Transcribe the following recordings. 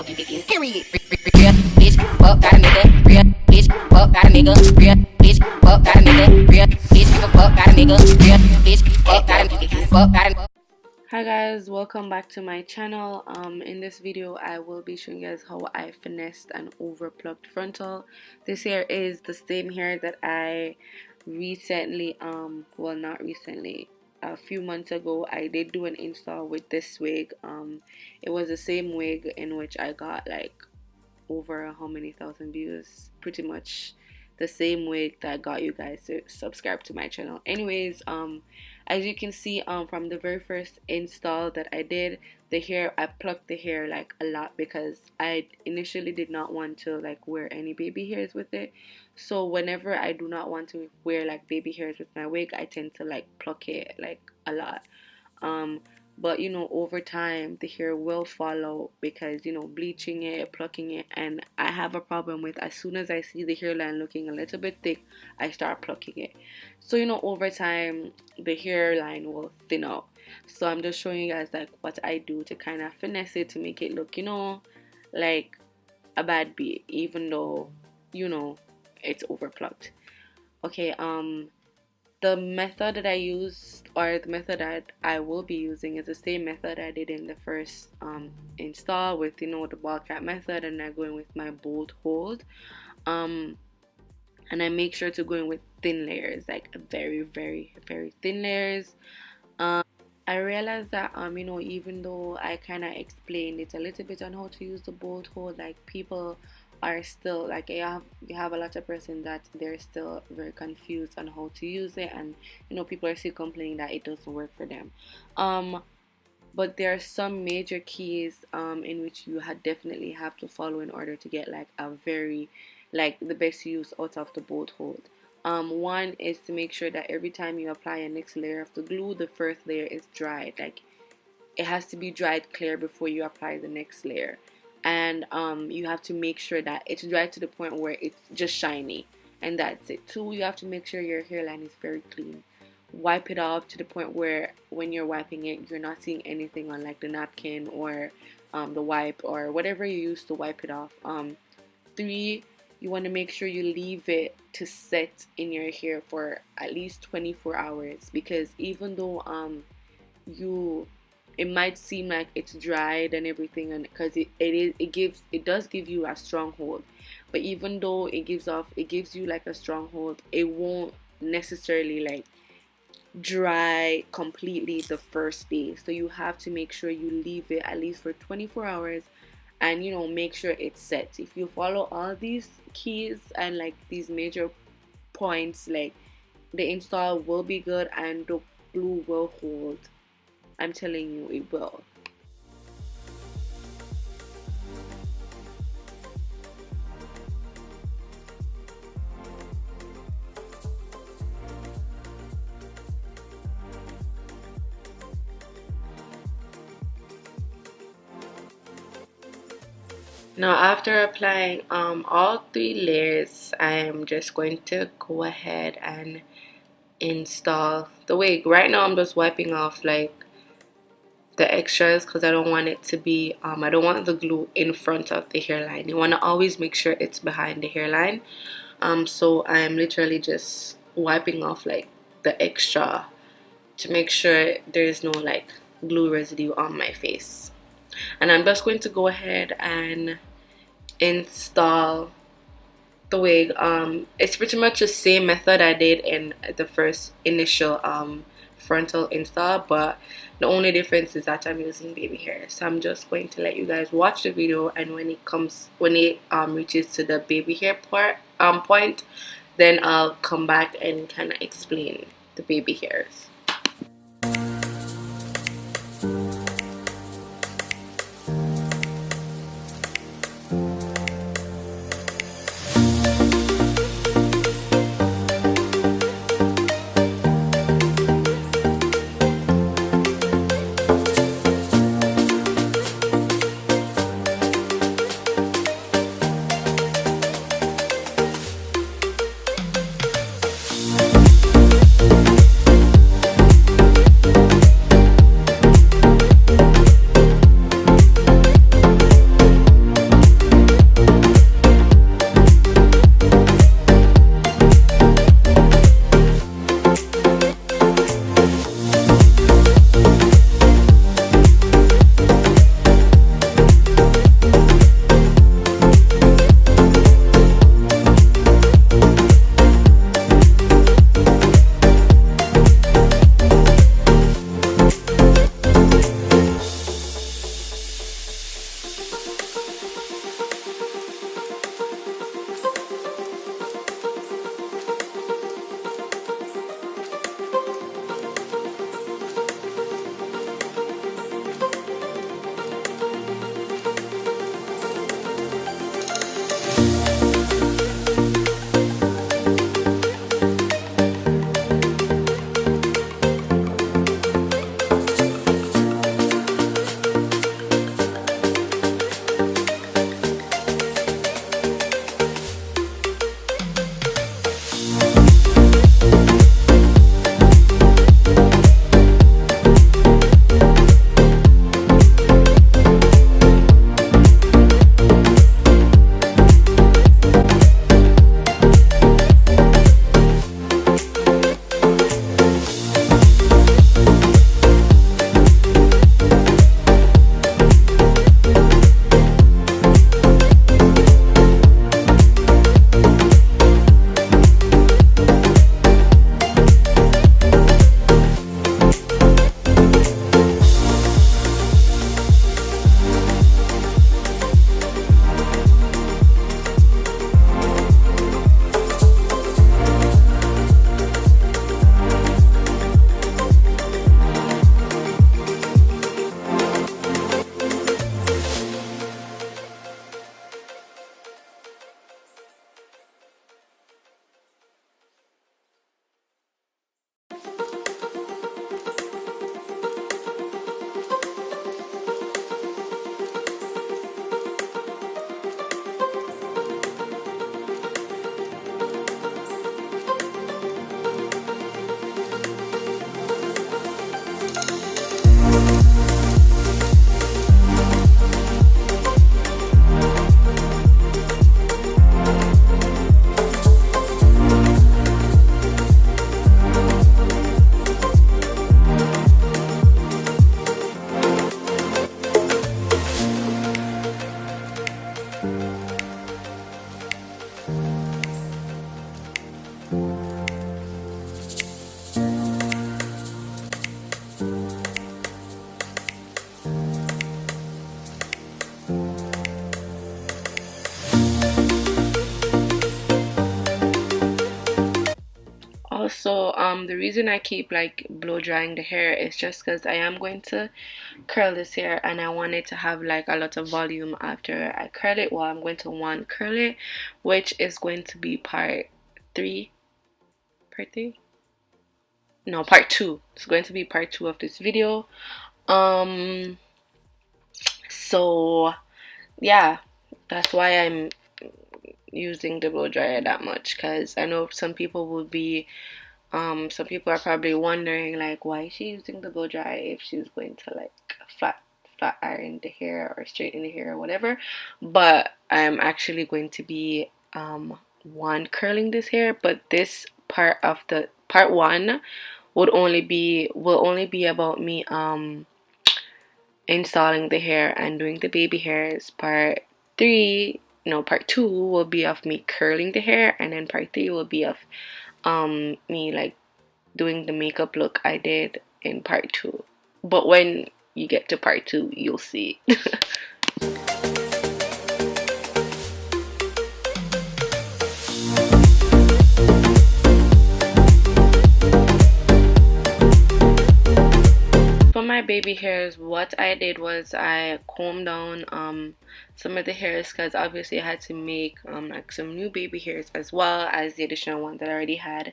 nigga. Period. Real bitch, fuck got a nigga. Real bitch, fuck got a nigga. Real bitch, fuck got a nigga. Real bitch, fuck got a nigga. Real bitch, fuck got a nigga. Fuck got a nigga. Hi guys, welcome back to my channel. In this video I will be showing you guys how I finessed an over-plucked frontal. This hair is the same hair that I recently, well, not recently, a few months ago I did do an install with this wig. It was the same wig in which I got like over how many thousand views, pretty much the same wig that got you guys to subscribe to my channel. Anyways, as you can see, from the very first install that I did, the hair, I plucked the hair like a lot because I initially did not want to like wear any baby hairs with it. So whenever I do not want to wear like baby hairs with my wig, I tend to like pluck it like a lot. But you know, over time the hair will fall out because, you know, bleaching it, plucking it, and I have a problem with, as soon as I see the hairline looking a little bit thick, I start plucking it. So, you know, over time the hairline will thin out. So I'm just showing you guys like what I do to kind of finesse it to make it look, you know, like a bad bee, even though, you know, it's over plucked. Okay, the method that I used, or the method that I will be using, is the same method I did in the first install with, you know, the ball cap method, and I'm going with my bold hold. And I make sure to go in with thin layers, like very, very, very thin layers. I realized that you know, even though I kind of explained it a little bit on how to use the bold hold, like people are still like, you have a lot of person that they're still very confused on how to use it, and you know, people are still complaining that it doesn't work for them. But there are some major keys in which you definitely have to follow in order to get like a very, like, the best use out of the bold hold. One is to make sure that every time you apply a next layer of the glue, the first layer is dried. Like, it has to be dried clear before you apply the next layer. And you have to make sure that it's dry to the point where it's just shiny, and that's it. Two, you have to make sure your hairline is very clean. Wipe it off to the point where when you're wiping it, you're not seeing anything on like the napkin or the wipe or whatever you use to wipe it off. Three, you want to make sure you leave it to set in your hair for at least 24 hours, because even though it might seem like it's dried and everything, and because it does give you a strong hold, but even though it gives you like a strong hold, it won't necessarily like dry completely the first day. So you have to make sure you leave it at least for 24 hours, and you know, make sure it's set. If you follow all these keys and like these major points, like, the install will be good and the glue will hold. I'm telling you, it will. Now, after applying all 3 layers, I am just going to go ahead and install the wig. Right now I'm just wiping off like the extras because I don't want it to be I don't want the glue in front of the hairline. You want to always make sure it's behind the hairline. So I'm literally just wiping off like the extra to make sure there's no like glue residue on my face. And I'm just going to go ahead and install the wig. It's pretty much the same method I did in the first initial frontal install, but the only difference is that I'm using baby hair. So I'm just going to let you guys watch the video, and when it reaches to the baby hair point, then I'll come back and kind of explain the baby hairs. also the reason I keep like blow drying the hair is just because I am going to curl this hair, and I want it to have like a lot of volume after I curl it. Well, I'm going to one curl it, which is going to be part 3. No, part 2. It's going to be part 2 of this video. So yeah, that's why I'm using the blow dryer that much, because I know some people will be some people are probably wondering like, why is she using the blow dryer if she's going to like flat iron the hair or straighten the hair or whatever. But I'm actually going to be one curling this hair, but this part of the part 1 will only be about me installing the hair and doing the baby hairs. Part 2 will be of me curling the hair, and then part 3 will be of me like doing the makeup look I did in part 2. But when you get to part 2, you'll see. For my baby hairs, what I did was I combed down some of the hairs, because obviously I had to make like some new baby hairs as well as the additional one that I already had.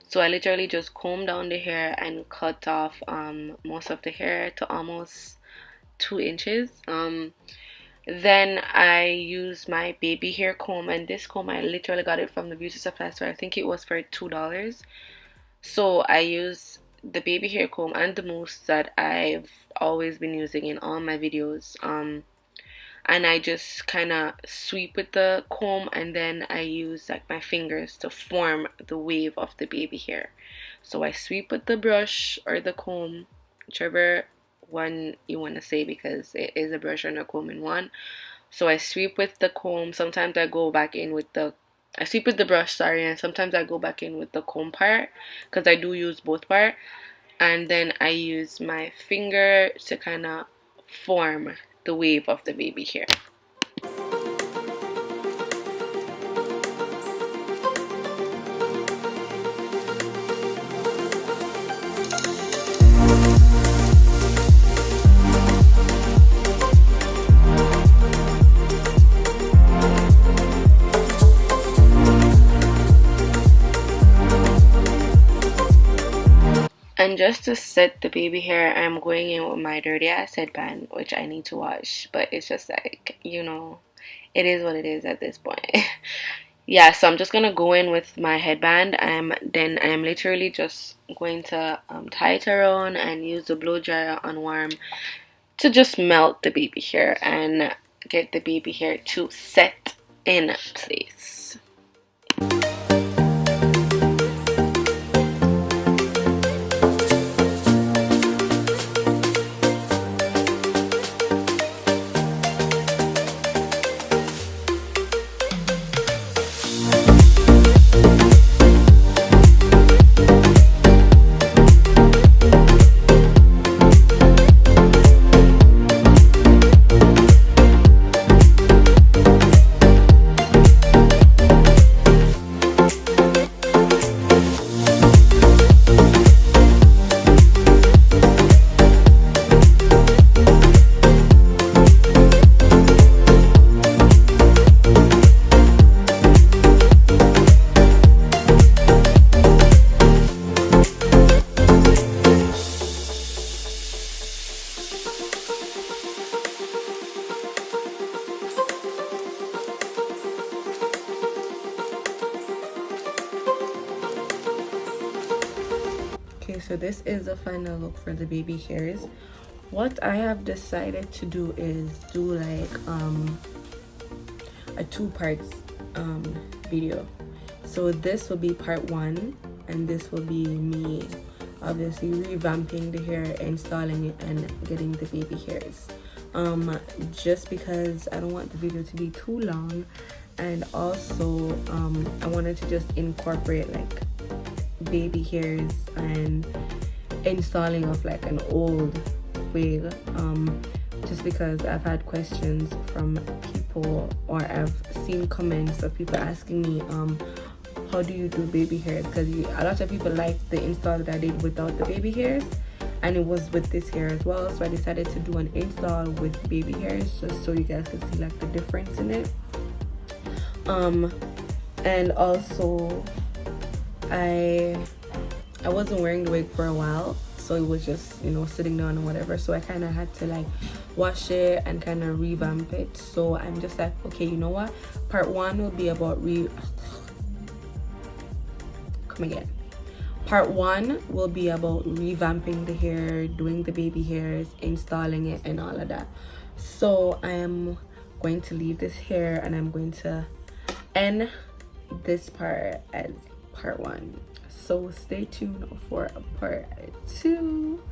So I literally just combed down the hair and cut off most of the hair to almost 2 inches. Then I used my baby hair comb, and this comb I literally got it from the beauty supply store. I think it was for $2. So I used the baby hair comb and the mousse that I've always been using in all my videos, and I just kind of sweep with the comb, and then I use like my fingers to form the wave of the baby hair. So I sweep with the brush or the comb, whichever one you want to say, because it is a brush and a comb in one. So I sweep with the comb. Sometimes I go back in with the I sweep with the brush, sorry, and sometimes I go back in with the comb part, because I do use both part. And then I use my finger to kind of form the wave of the baby hair. And just to set the baby hair, I'm going in with my dirty ass headband, which I need to wash, but it's just like, you know, it is what it is at this point. Yeah, so I'm just gonna go in with my headband, then I'm literally just going to tie it around and use the blow dryer on warm to just melt the baby hair and get the baby hair to set in place. Okay, so this is the final look for the baby hairs. What I have decided to do is do like a 2 parts video. So this will be part 1, and this will be me obviously revamping the hair, installing it, and getting the baby hairs. Just because I don't want the video to be too long, and also I wanted to just incorporate like baby hairs and installing of like an old wig, just because I've had questions from people, or I've seen comments of people asking me how do you do baby hairs, because a lot of people like the install that I did without the baby hairs, and it was with this hair as well. So I decided to do an install with baby hairs just so you guys can see like the difference in it. And also I wasn't wearing the wig for a while, so it was just, you know, sitting down or whatever, so I kind of had to like wash it and kind of revamp it. So I'm just like, okay, you know what, part one will be about part one will be about revamping the hair, doing the baby hairs, installing it and all of that. So I am going to leave this here and I'm going to end this part as part one. So stay tuned for part two.